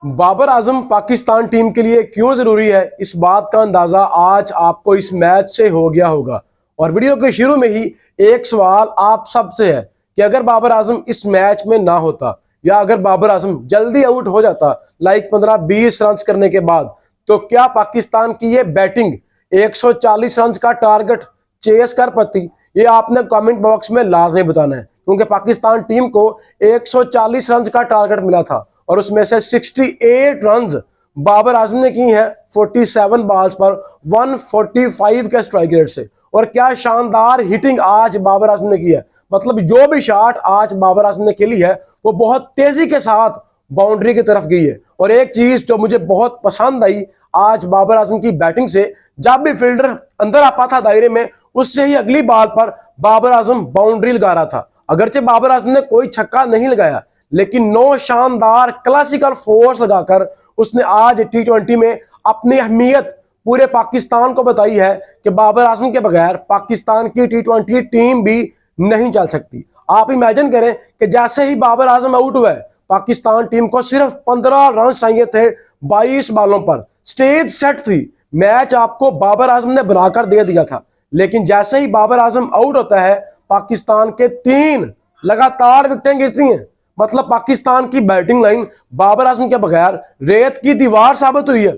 Babar Azam Pakistan team के लिए क्यों जरूरी है, इस बात का अंदाजा आज आपको इस मैच से हो गया होगा। और वीडियो के शुरू में ही एक सवाल आप सबसे है कि अगर बाबर आजम इस मैच में ना होता या अगर बाबर आजम जल्दी आउट हो जाता लाइक 15-20 रन करने के बाद, तो क्या पाकिस्तान की ये बैटिंग 140 रन का टारगेट चेस कर पाती? ये आपने कमेंट बॉक्स में लाजमी बताना है, क्योंकि पाकिस्तान टीम को 140 रन का टारगेट मिला था और उसमें से 68 रन बाबर आजम ने की हैं 47 बॉल्स पर 145 के स्ट्राइक रेट से। और क्या शानदार हिटिंग आज बाबर आजम ने की है, मतलब जो भी शॉट आज बाबर आजम ने खेली है वो बहुत तेजी के साथ बाउंड्री की तरफ गई है। और एक चीज जो मुझे बहुत पसंद आई आज बाबर आजम की बैटिंग से, जब भी फील्डर अंदर आता था दायरे में, उससे ही अगली बॉल पर बाबर आजम बाउंड्री लगा रहा था। अगरचे बाबर आजम ने कोई छक्का नहीं लगाया, लेकिन 9 शानदार क्लासिकल फोर्स लगाकर उसने आज T20 में अपनी अहमियत पूरे पाकिस्तान को बताई है कि बाबर आजम के बगैर पाकिस्तान की T20 टीम भी नहीं चल सकती। आप इमेजिन करें कि जैसे ही बाबर आजम आउट हुए, पाकिस्तान टीम को सिर्फ 15 रन चाहिए थे 22 बॉलों पर। स्टेज सेट थी, मैच आपको बाबर आजम ने बनाकर दे दिया था, लेकिन जैसे ही बाबर आजम आउट होता है पाकिस्तान के 3 लगातार विकेटें गिरती हैं। मतलब पाकिस्तान की बैटिंग लाइन बाबर आजम के बगैर रेत की दीवार साबित हुई है।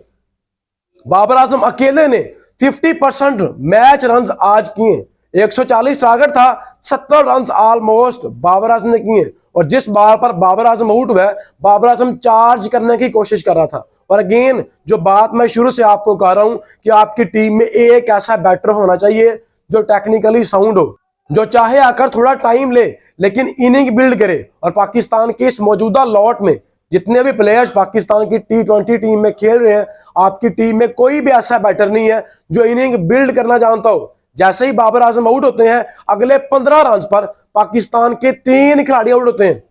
बाबर आजम अकेले ने 50% मैच रन आज किए, 140 टारगेट था, 70 रन ऑलमोस्ट बाबर आजम ने किए। और जिस बार पर बाबर आजम आउट हुआ, बाबर आजम चार्ज करने की कोशिश कर रहा था। और अगेन जो बात मैं शुरू से आपको कह रहा हूं कि आपकी टीम में एक ऐसा बैटर होना चाहिए जो टेक्निकली साउंड हो, जो चाहे आकर थोड़ा टाइम ले लेकिन इनिंग बिल्ड करे। और पाकिस्तान के इस मौजूदा लॉट में जितने भी प्लेयर्स पाकिस्तान की T20 टीम में खेल रहे हैं, आपकी टीम में कोई भी ऐसा बैटर नहीं है जो इनिंग बिल्ड करना जानता हो। जैसे ही बाबर आजम आउट होते हैं, अगले 15 रन पर पाकिस्तान के 3 खिलाड़ी आउट होते हैं।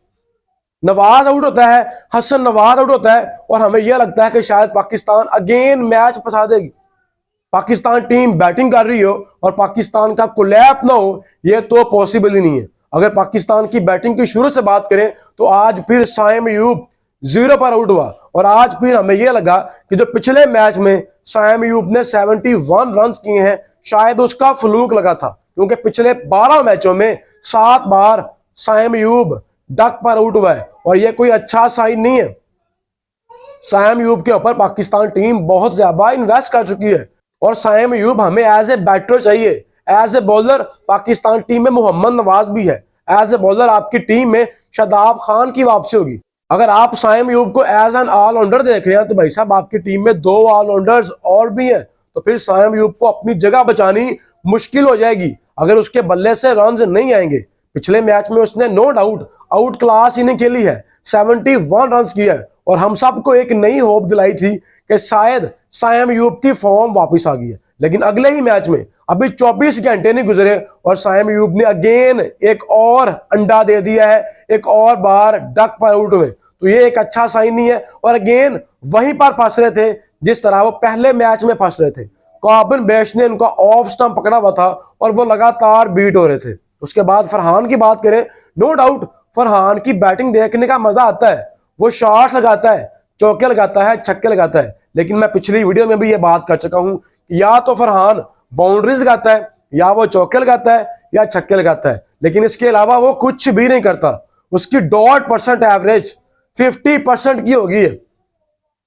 नवाज आउट होता है, हसन नवाज आउट होता है, और हमें यह लगता है कि शायद पाकिस्तान अगेन मैच फंसा देगी। पाकिस्तान टीम बैटिंग कर रही हो और पाकिस्तान का कोलैप ना हो, यह तो पॉसिबल ही नहीं है। अगर पाकिस्तान की बैटिंग की शुरू से बात करें तो आज फिर साइम अयूब 0 पर आउट हुआ। और आज फिर हमें यह लगा कि जो पिछले मैच में साइम अयूब ने 71 रन किए हैं, शायद उसका फ्लूक लगा था, क्योंकि पिछले 12 मैचों में 7 बार साइम अयूब डक पर आउट हुआ है और यह कोई अच्छा साइन नहीं है। साइम अयूब के ऊपर पाकिस्तान टीम बहुत ज्यादा इन्वेस्ट कर चुकी है और साइम अयूब हमें एज ए बैटर चाहिए। As a bowler Pakistan team में मोहम्मद नवाज भी है, एज ए बॉलर आपकी टीम में शादाब खान की वापसी होगी। अगर आप साइम अयूब को एज एन ऑलराउंडर देख रहे हैं तो भाई साहब आपकी टीम में 2 ऑलराउंडर्स और भी हैं, तो फिर साइम अयूब को अपनी जगह बचानी मुश्किल हो जाएगी अगर उसके बल्ले से रन नहीं आएंगे। पिछले मैच में उसने no doubt outclass inning खेली है, 71 रन किया है और हम सबको एक नई होप दिलाई थी कि शायद साइम अयूब की फॉर्म वापस आ गई है। लेकिन अगले ही मैच में अभी 24 घंटे नहीं गुजरे और साइम अयूब ने अगेन एक और अंडा दे दिया है, एक और बार डक पर आउट हुए। तो ये एक अच्छा साइन नहीं है और अगेन वहीं पर फंस रहे थे जिस तरह वो पहले मैच में फंस रहे थे। कॉर्बिन बेश ने उनका ऑफ स्टंप पकड़ा हुआ था और वो लगातार बीट हो रहे थे। उसके बाद फरहान की बात करें, नो डाउट फरहान की बैटिंग देखने का मजा आता है। वो शॉट्स लगाता है, चौके लगाता है, छक्के लगाता है, लेकिन मैं पिछली वीडियो में भी ये बात कर चुका हूं कि या तो फरहान बाउंड्रीज लगाता है, या वो चौके लगाता है, या छक्के लगाता है, लेकिन इसके अलावा वो कुछ भी नहीं करता। उसकी डॉट परसेंट एवरेज 50% की होगी है।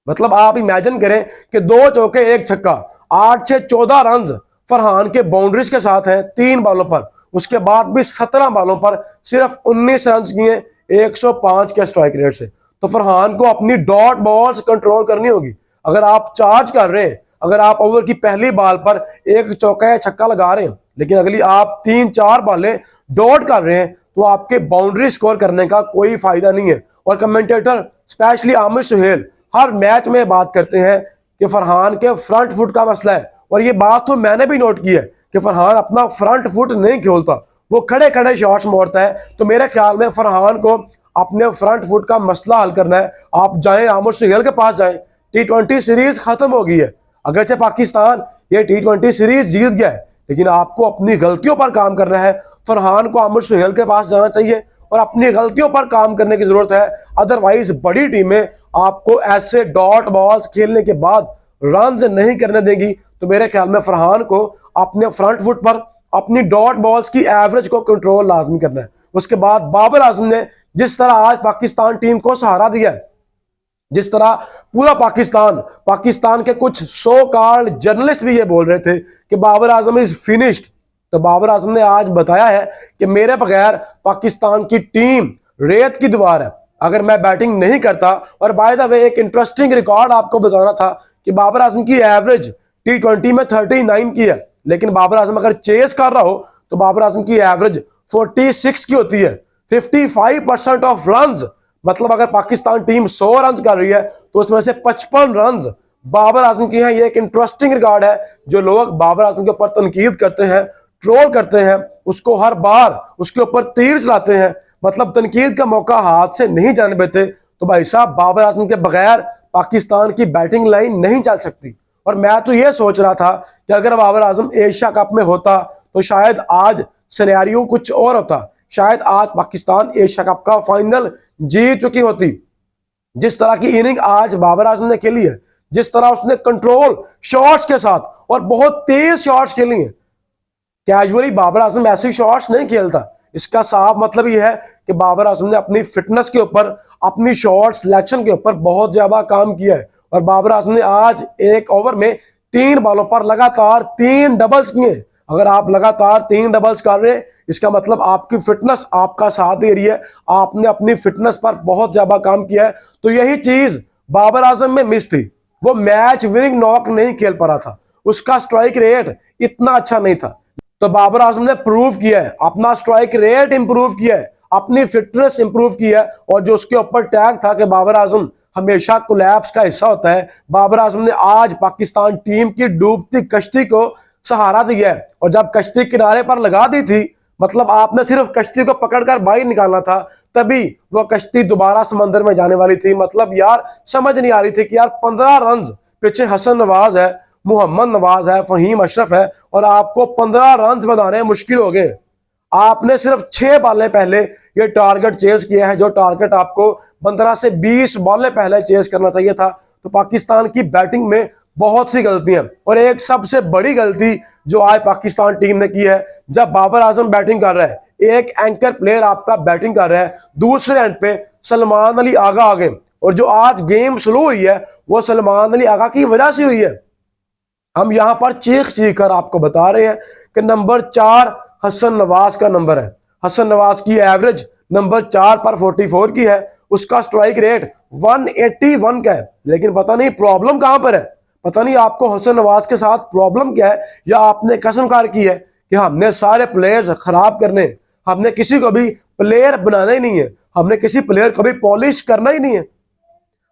मतलब आप इमेजिन करें कि 2 चौके 1 छक्का, 8-6-14 रन फरहान के बाउंड्रीज के साथ हैं 3 बॉलों पर। उसके बाद भी 17 बॉलों पर सिर्फ 19 रन किए 105 के स्ट्राइक रेट से। तो फरहान को अपनी डॉट बॉल्स कंट्रोल करनी होगी। अगर आप चार्ज कर रहे हैं, अगर आप ओवर की पहली बॉल पर 1 चौका या छक्का लगा रहे हैं, लेकिन अगली आप 3-4 बॉलें डॉट कर रहे हैं, तो आपके बाउंड्री स्कोर करने का कोई फायदा नहीं है। और कमेंटेटर स्पेशली आमिर सुहेल हर मैच में बात करते हैं कि फरहान के फ्रंट फुट का मसला है। और ये बात तो मैंने भी नोट की है कि फरहान अपना फ्रंट फुट नहीं खेलता, वो खड़े खड़े शॉट्स मारता है। तो मेरे ख्याल में फरहान को अपने फ्रंट फुट का मसला हल करना है। आप जाएं आमिर सुहेल के पास जाएं, T20 सीरीज खत्म हो गई है। अगरचे पाकिस्तान ये T20 सीरीज जीत गया है, लेकिन आपको अपनी गलतियों पर काम करना है। फरहान को आमिर सुहेल के पास जाना चाहिए और अपनी गलतियों पर काम करने की जरूरत है। अदरवाइज बड़ी टीमें आपको ऐसे डॉट बॉल्स खेलने के बाद रन नहीं करने देगी, तो मेरे ख्याल में फरहान को अपने फ्रंट फुट पर अपनी डॉट बॉल्स की एवरेज को कंट्रोल लाजमी करना है। उसके बाद बाबर आजम ने जिस तरह आज पाकिस्तान टीम को सहारा दिया है, जिस तरह पूरा पाकिस्तान के कुछ सो कॉल्ड जर्नलिस्ट भी ये बोल रहे थे कि बाबर आजम इज फिनिश्ड, तो बाबर आजम ने आज बताया है कि मेरे बगैर पाकिस्तान की टीम रेत की दीवार है, अगर मैं बैटिंग नहीं करता। और बाय द वे एक इंटरेस्टिंग रिकॉर्ड आपको बताना था कि बाबर आजम की एवरेज T20 में 39 की है, लेकिन बाबर आजम अगर चेस कर रहा हो तो बाबर आजम की एवरेज 46 की होती है। 55% ऑफ रन्स, मतलब अगर पाकिस्तान टीम 100 रन कर रही है तो उसमें से 55 रन बाबर आजम की हैं। ये एक इंटरेस्टिंग रिकॉर्ड है। जो लोग बाबर आजम के ऊपर तनकीद करते हैं, ट्रोल करते हैं, उसको हर बार उसके ऊपर तीर चलाते हैं, मतलब तनकीद का मौका हाथ से नहीं जाने देते, तो भाई साहब बाबर आजम के बगैर पाकिस्तान की बैटिंग लाइन नहीं चल सकती। और मैं तो ये सोच रहा था कि अगर बाबर आजम एशिया कप में होता तो शायद आज सिनेरियो कुछ और होता, शायद आज पाकिस्तान एशिया कप का फाइनल जीत चुकी होती। जिस तरह की इनिंग आज बाबर आजम ने खेली है, जिस तरह उसने कंट्रोल शॉट्स के साथ और बहुत तेज शॉट्स खेली हैं, कैजुअली बाबर आजम ऐसे शॉट्स नहीं खेलता। इसका साफ मतलब यह है कि बाबर आजम ने अपनी फिटनेस के ऊपर, अपनी शॉट सिलेक्शन के ऊपर बहुत ज्यादा काम किया है। और बाबर आजम ने आज एक ओवर में 3 बॉलों पर लगातार 3 डबल्स किए। अगर आप लगातार 3 डबल्स कर रहे हैं, इसका मतलब आपकी फिटनेस आपका साथ दे रही है, आपने अपनी फिटनेस पर बहुत ज्यादा काम किया है। तो यही चीज बाबर आजम में मिस थी, वो मैच विनिंग नॉक नहीं खेल पा रहा था, उसका स्ट्राइक रेट इतना अच्छा नहीं था। तो बाबर आजम ने प्रूव किया है, अपना स्ट्राइक रेट इंप्रूव किया है, अपनी फिटनेस इंप्रूव की है। और जो उसके ऊपर टैग था कि बाबर आजम हमेशा कोलैप्स का हिस्सा होता है, बाबर आजम ने आज पाकिस्तान टीम की डूबती कश्ती को सहारा दिया है। और जब कश्ती किनारे पर लगा दी थी, मतलब आपने सिर्फ कश्ती को पकड़कर बाहर निकालना था, तभी वो कश्ती दोबारा समंदर में जाने वाली थी। मतलब यार समझ नहीं आ रही थी कि यार 15 रन पीछे हसन नवाज है, मोहम्मद नवाज है, फहीम अशरफ है, और आपको 15 रन बनाने मुश्किल हो गए। आपने सिर्फ 6 बॉलें पहले ये टारगेट चेज किया है, जो टारगेट आपको 15 से 20 बॉलें पहले चेज करना चाहिए था। तो पाकिस्तान की बैटिंग में बहुत सी गलतियां, और एक सबसे बड़ी गलती जो आज पाकिस्तान टीम ने की है, जब बाबर आजम बैटिंग कर रहा है, एक एंकर प्लेयर आपका बैटिंग कर रहा है, दूसरे एंड पे सलमान अली आगा आ गए, और जो आज गेम स्लो हुई है वो सलमान अली आगा की वजह से हुई है। हम यहां पर चीख कर आपको बता रहे हैं कि नंबर 4 हसन नवाज का नंबर है। हसन नवाज की एवरेज नंबर 4 पर 44 की है, उसका स्ट्राइक रेट 181 का है। लेकिन पता नहीं प्रॉब्लम कहां पर है, पता नहीं आपको हसन नवाज के साथ प्रॉब्लम क्या है, या आपने कसमकार की है कि हमने सारे प्लेयर्स खराब करने, हमने किसी को भी प्लेयर बनाना ही नहीं है, हमने किसी प्लेयर को भी पॉलिश करना ही नहीं है।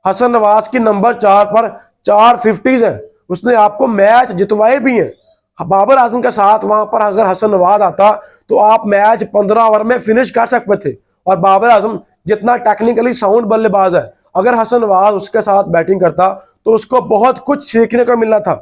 हसन नवाज की नंबर 4 पर 4 50s है, उसने आपको मैच जितवाए भी हैं। बाबर आजम के साथ वहां पर अगर हसन नवाज आता तो आप मैच 15 ओवर में फिनिश कर सकते थे। और बाबर आजम जितना टेक्निकली साउंड बल्लेबाज है, अगर हसन नवाज उसके साथ बैटिंग करता तो उसको बहुत कुछ सीखने को मिलना था।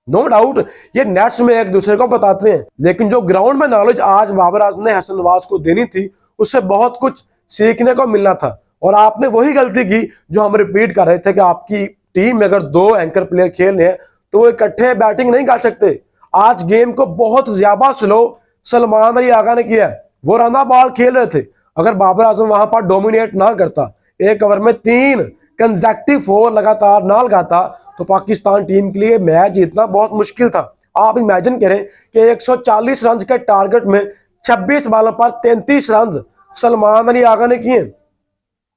नो डाउट ये नेट्स में एक दूसरे को बताते हैं, लेकिन जो ग्राउंड में नॉलेज आज बाबर आजम ने हसन नवाज को देनी थी, उससे बहुत कुछ सीखने को मिलना था। और आपने वही गलती की जो हम रिपीट कर रहे थे कि आपकी टीम में अगर 2 एंकर प्लेयर खेल रहे हैं तो वो इकट्ठे बैटिंग नहीं कर सकते। आज गेम को बहुत ज्यादा स्लो सलमान अली आगा ने किया है, वो रना बॉल खेल रहे थे। अगर बाबर आजम वहां पर डोमिनेट ना करता, एक ओवर में 3 कंसेक्टिव 4 लगातार ना लगाता, तो पाकिस्तान टीम के लिए मैच जीतना बहुत मुश्किल था। आप इमेजिन करें कि 140 रन के टारगेट में 26 बॉलों पर 33 रन सलमान अली आगा ने किए।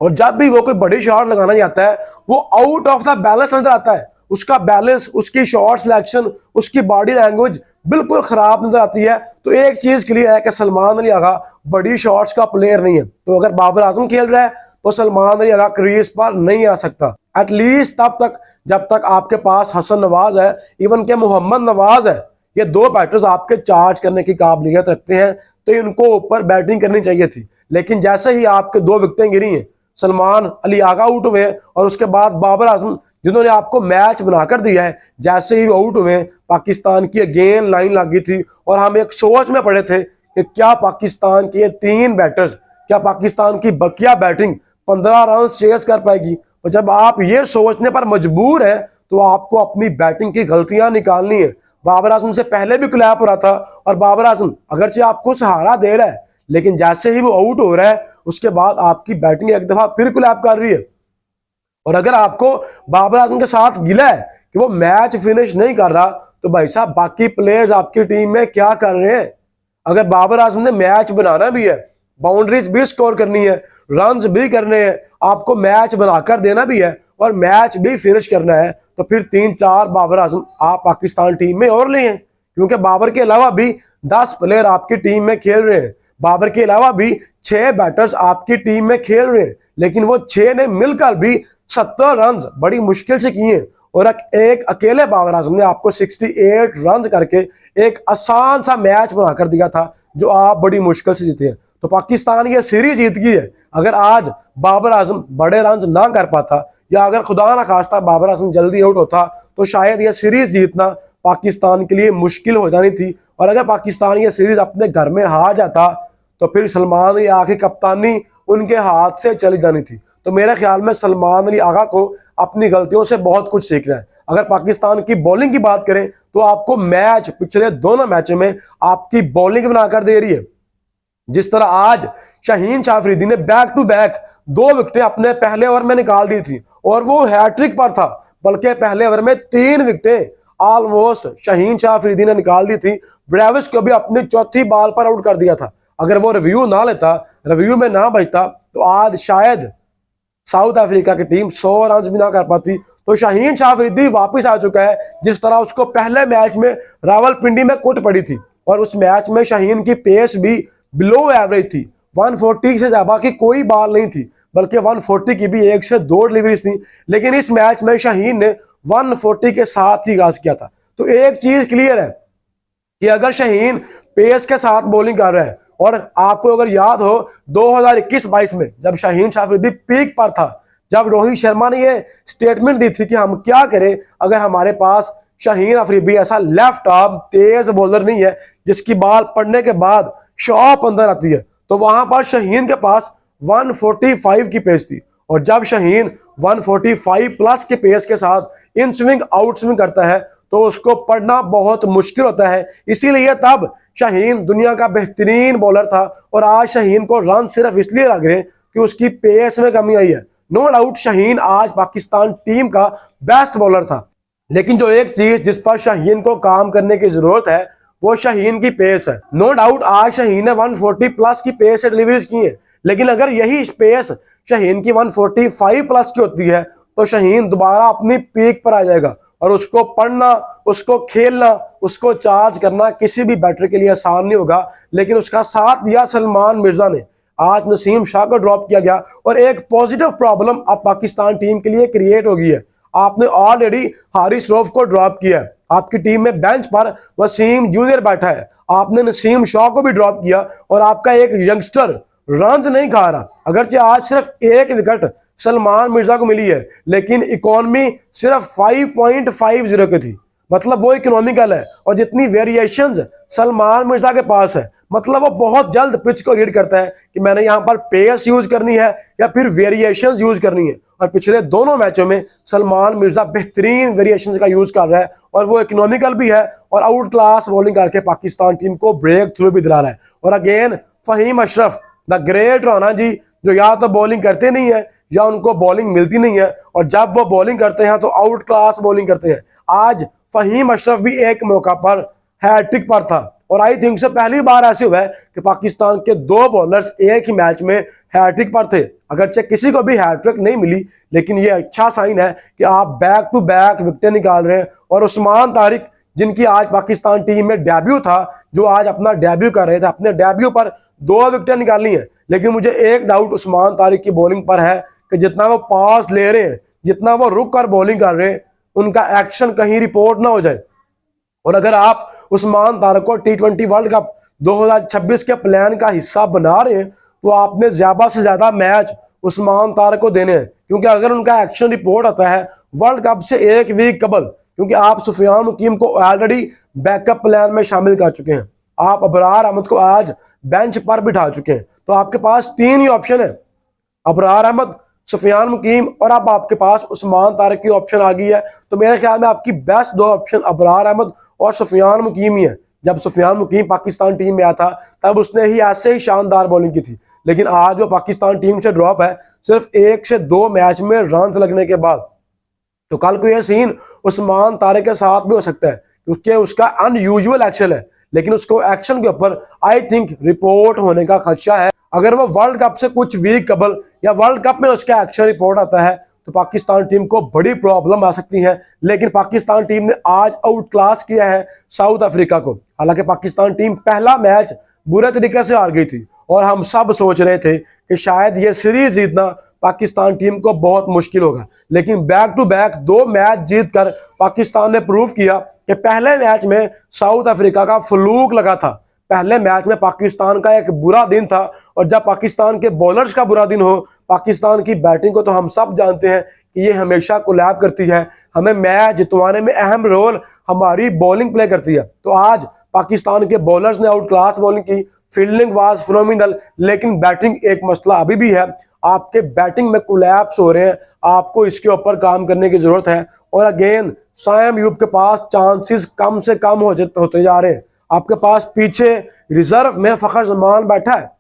और जब भी वो कोई बड़ी शॉट लगाना चाहता है, वो आउट ऑफ द बैलेंस नजर आता है, उसका बैलेंस, उसकी शॉट सिलेक्शन, उसकी बॉडी लैंग्वेज बिल्कुल खराब नजर आती है। तो एक चीज क्लियर है कि सलमान अली आगा बड़ी शॉट्स का प्लेयर नहीं है। तो अगर बाबर आजम खेल रहा है तो सलमान अली आगा क्रीज पर नहीं आ सकता, एटलीस्ट तब तक जब तक आपके पास हसन नवाज है, इवन के मोहम्मद नवाज है। ये 2 बैटर्स आपके चार्ज करने की काबिलियत रखते हैं, तो इनको ऊपर बैटिंग करनी चाहिए थी। लेकिन जैसे ही आपके 2 विकेटें गिरी हैं, सलमान अली आगा आउट हुए, और उसके बाद बाबर आजम जिन्होंने आपको मैच बनाकर दिया है, जैसे ही आउट हुए, पाकिस्तान की अगेन लाइन लगी थी। और हम एक सोच में पड़े थे कि क्या पाकिस्तान के 3 बैटर्स, क्या पाकिस्तान की बकिया बैटिंग 15 रन चेज कर पाएगी। और जब आप ये सोचने पर मजबूर हैं तो आपको अपनी बैटिंग की गलतियां निकालनी है। बाबर आजम से पहले भी क्लैप हो रहा था और बाबर आजम अगरचे आपको सहारा दे रहा है, लेकिन जैसे ही वो आउट हो रहा है उसके बाद आपकी बैटिंग एक दफा फिर क्लैप कर रही है। और अगर आपको बाबर आजम के साथ गिला है कि वो मैच फिनिश नहीं कर रहा, तो भाई साहब बाकी प्लेयर्स आपकी टीम में क्या कर रहे हैं? अगर बाबर आजम ने मैच बनाना भी है, बाउंड्रीज भी स्कोर करनी है, रन्स भी करने हैं, आपको मैच बनाकर देना भी है और मैच भी फिनिश करना है, तो फिर 3-4 बाबर आजम आप पाकिस्तान टीम में और ले हैं। क्योंकि बाबर के अलावा भी 10 प्लेयर आपकी टीम में खेल रहे हैं, बाबर के अलावा भी 6 बैटर्स आपकी टीम में खेल रहे हैं, लेकिन वो 6 ने मिलकर भी 70 रन बड़ी मुश्किल से किए और एक अकेले बाबर आजम ने आपको 68 रन करके एक आसान सा मैच बनाकर दिया था, जो आप बड़ी मुश्किल से जीते हैं। तो पाकिस्तान ये सीरीज जीत गई है। अगर आज बाबर आजम बड़े रन ना कर पाता या अगर खुदा ना खास्ता बाबर आजम जल्दी आउट होता, तो शायद यह सीरीज जीतना पाकिस्तान के लिए मुश्किल हो जानी थी। और अगर पाकिस्तान ये सीरीज अपने घर में हार जाता तो फिर सलमान अली आगा की कप्तानी उनके हाथ से चली जानी थी। तो मेरे ख्याल में सलमान अली आगा को अपनी गलतियों से बहुत कुछ सीखना है। अगर पाकिस्तान की बॉलिंग की बात करें तो आपको मैच पिछले दोनों मैचों में आपकी बॉलिंग बनाकर दे रही है। जिस तरह आज शाहीन शाह अफरीदी ने बैक टू बैक 2 विकेटें अपने पहले ओवर में निकाल दी थी और वो हैट्रिक पर था, बल्कि पहले ओवर में 3 विकेटें ऑलमोस्ट शाहीन शाह अफरीदी ने निकाल दी थी। ब्रेविस को भी अपनी चौथी बॉल पर आउट कर दिया था। अगर वो रिव्यू ना लेता, रिव्यू में ना बचता, तो आज शायद साउथ अफ्रीका की टीम 100 रन भी ना कर पाती। तो शाहीन शाह अफरीदी वापस आ चुका है। जिस तरह उसको पहले मैच में रावलपिंडी में कुट पड़ी थी और उस मैच में शाहीन की पेस भी बिलो एवरेज थी, 140 से ज्यादा की कोई बॉल नहीं थी, बल्कि 140 की भी 1 से 2 डिलीवरीज थी। लेकिन इस मैच में शाहीन ने 140 के साथ ही आगाज किया था। तो एक चीज क्लियर है कि अगर शाहीन पेस के साथ बॉलिंग कर रहा है, और आपको अगर याद हो 2021-22 में जब शाहीन शाह अफरीदी पीक पर था, जब रोहित शर्मा ने ये स्टेटमेंट दी थी कि हम क्या करें अगर हमारे पास शाहीन अफरीदी ऐसा लेफ्ट आर्म तेज बॉलर नहीं है जिसकी बॉल पड़ने के बाद शॉप अंदर आती है, तो वहां पर शाहीन के पास 145 की पेस थी। और जब शाहीन 145 प्लस के पेस के साथ इन स्विंग आउट स्विंग करता है तो उसको पढ़ना बहुत मुश्किल होता है। इसीलिए तब शाहीन दुनिया का बेहतरीन बॉलर था और आज शाहीन को रन सिर्फ इसलिए लग रहे कि उसकी पेस में कमी आई है। नो डाउट शाहीन आज पाकिस्तान टीम का बेस्ट बॉलर था, लेकिन जो एक चीज जिस पर शाहीन को काम करने की जरूरत है वो शाहीन की पेस है। नो डाउट आज शाहीन ने 140 प्लस की पेस से डिलीवरीज की है, लेकिन अगर यही पेस शाहीन की 145 प्लस की होती है तो शाहीन दोबारा अपनी पीक पर आ जाएगा और उसको पढ़ना, उसको खेलना, उसको चार्ज करना किसी भी बैटर के लिए आसान नहीं होगा। लेकिन उसका साथ दिया सलमान मिर्जा ने। आज नसीम शाह को ड्रॉप किया गया और एक पॉजिटिव प्रॉब्लम अब पाकिस्तान टीम के लिए क्रिएट हो गई है। आपने ऑलरेडी हारिस रऊफ को ड्रॉप किया है, आपकी टीम में बेंच पर वसीम जूनियर बैठा है, आपने नसीम शाह को भी ड्रॉप किया और आपका एक यंगस्टर रन नहीं खा रहा। अगरचे आज सिर्फ 1 विकेट सलमान मिर्जा को मिली है, लेकिन इकोनॉमी सिर्फ 5.50 की थी, मतलब वो इकोनॉमिकल है। और जितनी वेरिएशंस सलमान मिर्जा के पास है, मतलब वो बहुत जल्द पिच को रीड करता है कि मैंने यहाँ पर पेस यूज करनी है या फिर वेरिएशंस यूज करनी है। और पिछले दोनों मैचों में सलमान मिर्जा बेहतरीन वेरिएशंस का यूज कर रहा है और वो इकोनॉमिकल भी है और आउट क्लास बॉलिंग करके पाकिस्तान टीम को ब्रेक थ्रू भी दिला रहा है। और again Fahim Ashraf the great Rana ji, जो या तो बॉलिंग करते नहीं है या उनको बॉलिंग मिलती नहीं है, और जब वो बॉलिंग करते हैं तो आउट क्लास बॉलिंग करते हैं। आज फहीम अशरफ भी एक मौका पर हैट्रिक पर था और आई थिंक से पहली बार ऐसे हुआ है कि पाकिस्तान के 2 बॉलर्स एक ही मैच में हैट्रिक पर थे। अगरचे किसी को भी हैट्रिक नहीं मिली, लेकिन ये अच्छा साइन है कि आप बैक टू बैक विकेटें निकाल रहे हैं। और उस्मान तारिक, जिनकी आज पाकिस्तान टीम में डेब्यू था, जो आज अपना डेब्यू कर रहे थे, अपने डेब्यू पर 2 विकेटें निकालनी है। लेकिन मुझे एक डाउट उस्मान तारिक की बॉलिंग पर है कि जितना वो पास ले रहे हैं, जितना वो रुक कर बॉलिंग कर रहे हैं, उनका एक्शन कहीं रिपोर्ट ना हो जाए। और अगर आप उस्मान तारिक को T20 वर्ल्ड कप 2026 के प्लान का हिस्सा बना रहे हैं तो आपने ज्यादा से ज्यादा मैच उस्मान तारिक को देने हैं, क्योंकि अगर उनका एक्शन रिपोर्ट आता है वर्ल्ड कप से 1 वीक कबल, क्योंकि आप सुफियान हकीम को ऑलरेडी बैकअप प्लान में शामिल कर चुके हैं, आप अबरार अहमद को आज बेंच पर बिठा चुके हैं, तो आपके पास 3 ही ऑप्शन है। अबरार अहमद सुफियान मुकीम और अब आपके पास उस्मान तारिक की ऑप्शन आ गई है। तो मेरे ख्याल में आपकी बेस्ट दो ऑप्शन अबरार अहमद और सुफियान मुकीम ही है। जब सुफियान मुकीम पाकिस्तान टीम में आया था तब उसने ही ऐसे ही शानदार बॉलिंग की थी, लेकिन आज वो पाकिस्तान टीम से ड्रॉप है सिर्फ 1 से 2 मैच में रन लगने के बाद। तो कल को यह सीन उस्मान तारिक के साथ भी हो सकता है, क्योंकि उसका अनयूजुअल एक्शन है, लेकिन उसको एक्शन के ऊपर आई थिंक रिपोर्ट होने का खदशा है। अगर वो वर्ल्ड कप से कुछ वीक कबल या वर्ल्ड कप में उसका एक्शन रिपोर्ट आता है तो पाकिस्तान टीम को बड़ी प्रॉब्लम आ सकती है। लेकिन पाकिस्तान टीम ने आज आउट क्लास किया है साउथ अफ्रीका को। हालांकि पाकिस्तान टीम पहला मैच बुरे तरीके से हार गई थी और हम सब सोच रहे थे कि शायद ये सीरीज जीतना पाकिस्तान टीम को बहुत मुश्किल होगा, लेकिन बैक टू बैक 2 मैच जीतकर पाकिस्तान ने प्रूव किया कि पहले मैच में साउथ अफ्रीका का फ्लूक लगा था। पहले मैच में पाकिस्तान का एक बुरा दिन था, और जब पाकिस्तान के बॉलर्स का बुरा दिन हो, पाकिस्तान की बैटिंग को तो हम सब जानते हैं कि ये हमेशा कोलैप करती है। हमें मैच जितवाने में अहम रोल हमारी बॉलिंग प्ले करती है। तो आज पाकिस्तान के बॉलर्स ने आउट क्लास बॉलिंग की, फील्डिंग वाज फिनोमिनल, लेकिन बैटिंग एक मसला अभी भी है। आपके बैटिंग में कोलैप्स हो रहे हैं, आपको इसके ऊपर काम करने की जरूरत है। और अगेन साइम अयूब के पास चांसेस कम से कम होते जा रहे हैं। आपके पास पीछे रिजर्व में फखर जमान बैठा है।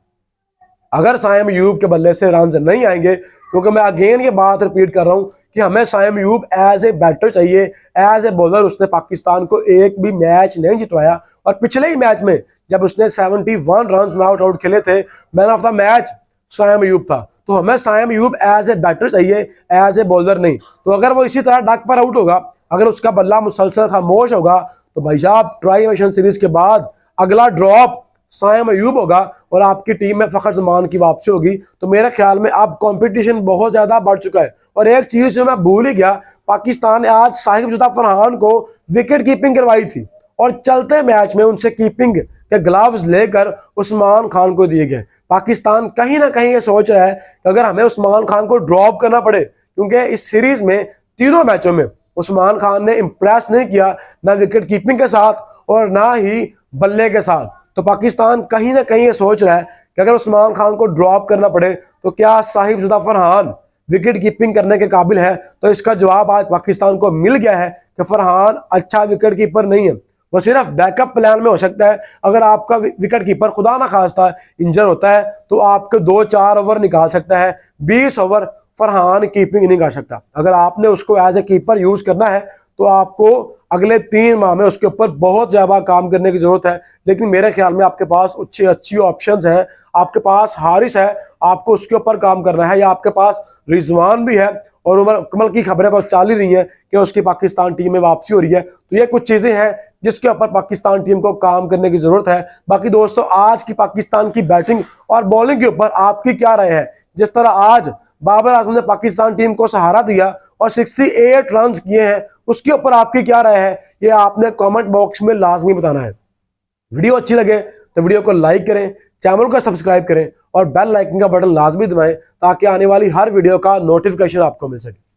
अगर साइम अयूब के बल्ले से रन नहीं आएंगे, क्योंकि मैं अगेन ये बात रिपीट कर रहा हूं कि हमें Saim Ayub as a batter चाहिए, एज ए बॉलर। उसने पाकिस्तान को एक भी मैच नहीं जितवाया, और पिछले ही मैच में जब उसने 71 रन नॉट आउट खेले थे, man of the match Saim Ayub था। तो हमें Saim Ayub as a batter चाहिए, एज ए बॉलर नहीं। तो अगर वो इसी तरह डक पर आउट होगा, अगर उसका बल्ला मुसलसल खामोश होगा, तो भाई साहब ट्राई नेशन सीरीज के बाद अगला ड्रॉप साइम अयूब होगा और आपकी टीम में फखर जमान की वापसी होगी। तो मेरे ख्याल में अब कंपटीशन बहुत ज्यादा बढ़ चुका है। और एक चीज जो मैं भूल ही गया, पाकिस्तान ने आज साहिबजादा फरहान को विकेट कीपिंग करवाई थी, और चलते मैच में उनसे कीपिंग के ग्लव्स लेकर उस्मान खान को दिए गए। पाकिस्तान कहीं ना कहीं ये सोच रहा है कि अगर हमें उस्मान खान को ड्रॉप करना पड़े, क्योंकि इस सीरीज में तीनों मैचों में उस्मान खान ने इंप्रेस नहीं किया, ना विकेट कीपिंग के साथ और ना ही बल्ले के साथ। तो पाकिस्तान कहीं ना कहीं ये सोच रहा है कि अगर उस्मान खान को ड्रॉप करना पड़े तो क्या साहिबजादा फरहान विकेट कीपिंग करने के काबिल है। तो इसका जवाब आज पाकिस्तान को मिल गया है कि फरहान अच्छा विकेट कीपर नहीं है, वो सिर्फ बैकअप प्लान में हो सकता है। अगर आपका विकेट कीपर खुदा ना खास्ता इंजर होता है तो आपके 2-4 ओवर निकाल सकता है, 20 ओवर फरहान कीपिंग नहीं कर सकता। अगर आपने उसको एज ए कीपर यूज करना है तो आपको अगले 3 माह में उसके ऊपर बहुत ज्यादा काम करने की जरूरत है। लेकिन मेरे ख्याल में आपके पास अच्छी ऑप्शंस हैं। आपके पास हारिस है, आपको उसके ऊपर काम करना है, या आपके पास रिजवान भी है, और उमर कमल की खबरें तो चल ही रही हैं कि उसकी पाकिस्तान टीम में वापसी हो रही है। तो ये कुछ चीजें हैं जिसके ऊपर पाकिस्तान टीम को काम करने की जरूरत है। बाकी दोस्तों, आज की पाकिस्तान की बैटिंग और बॉलिंग के ऊपर आपकी क्या राय है? जिस तरह आज बाबर आजम ने पाकिस्तान टीम को सहारा दिया और 68 रन किए हैं, उसके ऊपर आपकी क्या राय है? ये आपने कमेंट बॉक्स में लाजमी बताना है। वीडियो अच्छी लगे तो वीडियो को लाइक करें, चैनल को सब्सक्राइब करें और बेल आइकन का बटन लाजमी दबाएं, ताकि आने वाली हर वीडियो का नोटिफिकेशन आपको मिल सके।